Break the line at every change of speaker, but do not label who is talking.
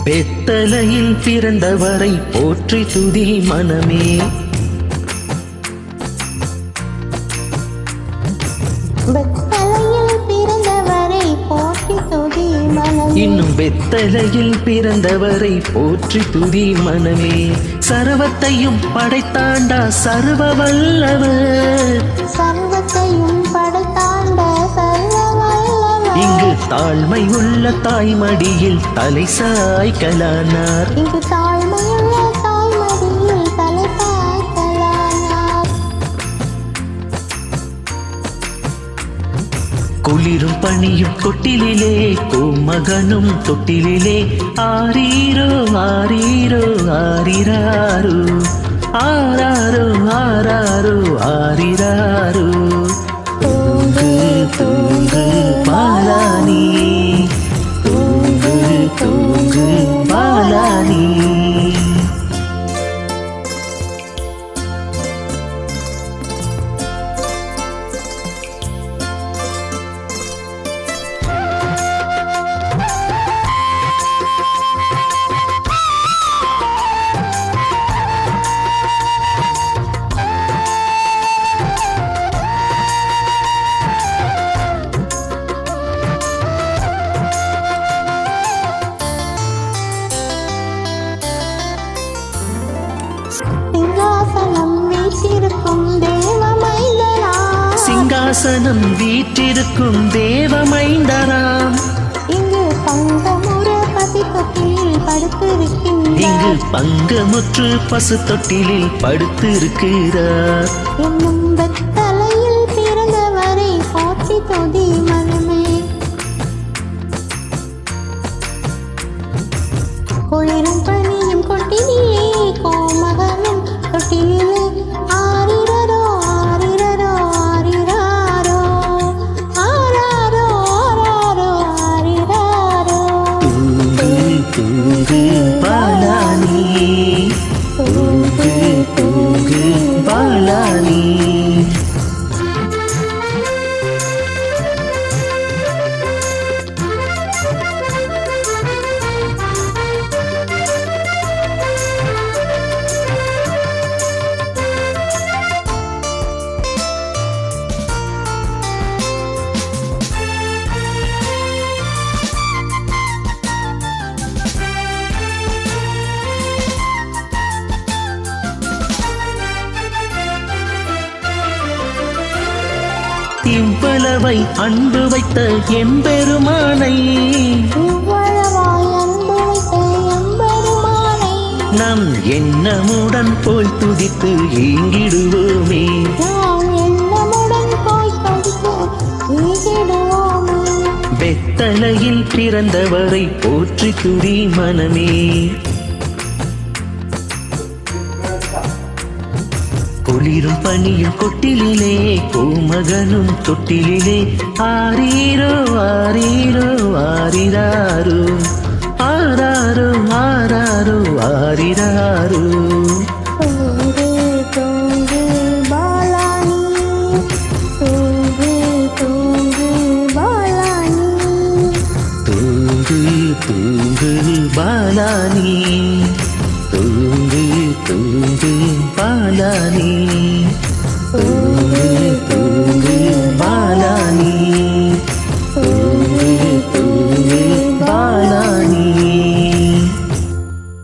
பெத்தலையில் பிறந்தவரை போற்றி துதி மனமே. இன்னும் வெத்தலையில் பிறந்தவரை போற்றி துதி மனமே. சர்வத்தையும் படைத்தாண்டா சர்வ வல்லவர்,
சர்வத்தையும் படைத்தாண்ட சர்வ வல்லவர்.
இங்கு தாழ்மை உள்ள தாய்மடியில் தலை சாய்க்கலானார்.
இங்கு தாழ்மையுள்ள தாய்மடியில் தலை சாய்க்கலானார்.
குளிரும் பனியும் கொட்டிலே கோமகனும் தொட்டிலே. ஆரீரோ ஆரீரோ ஆரிராரோ, ஆராரோ ஆராரோ ஆரிராரோ. தூங்கு தூங்கு பாலானி, தூங்கு தூங்கு பாலானி.
சிங்காசனம் வீற்றிருக்கும் தேவமைந்தராம்,
சிங்காசனம் வீற்றிருக்கும் தேவமைந்தராம்.
இங்கு பங்கமுற பசி தொட்டிலில் படுத்திருக்கின்றார்.
இங்கு பங்கமுற்று பசு தொட்டிலில் படுத்திருக்கிறார்.
என்னும் வெத்தலையில் பிறந்தவரை போற்றி துதி மனமே. குளிரும் பனியும் கொட்டிலே கோமகனும் தொட்டிலே. ஆரிரரோ ஆரிரரோ ஆரிராரோ, ஆராரோ ஆராரோ ஆரிராரோ.
தூங்கு தூங்கு பாலானி, தூங்கு தூங்கு பாலானி. இவ்வளவை அன்பு வைத்த எம்பெருமானை,
இவ்வளவாய் அன்பு வைத்த எம்பெருமானை
நம் எண்ணமுடன் போய் துதித்து ஏங்கிடுவோமே.
நாம் எண்ணமுடன் போய் படித்து ஈகிடுவோமே.
வெத்தலையில் பிறந்தவரை போற்றி துதி மனமே. குளிரும் பனியும் கொட்டிலே கோமகனும் தொட்டிலே. ஆரீரோ ஆரீரோ ஆரிராரோ, ஆராரோ ஆராரோ ஆரிராரோ.
தூங்கு தூங்கு பாலானி, தூங்கு தூங்கு பாலானி.
தூங்கு தூங்கு பாலானி, தூங்கு தூங்கு பாலானி.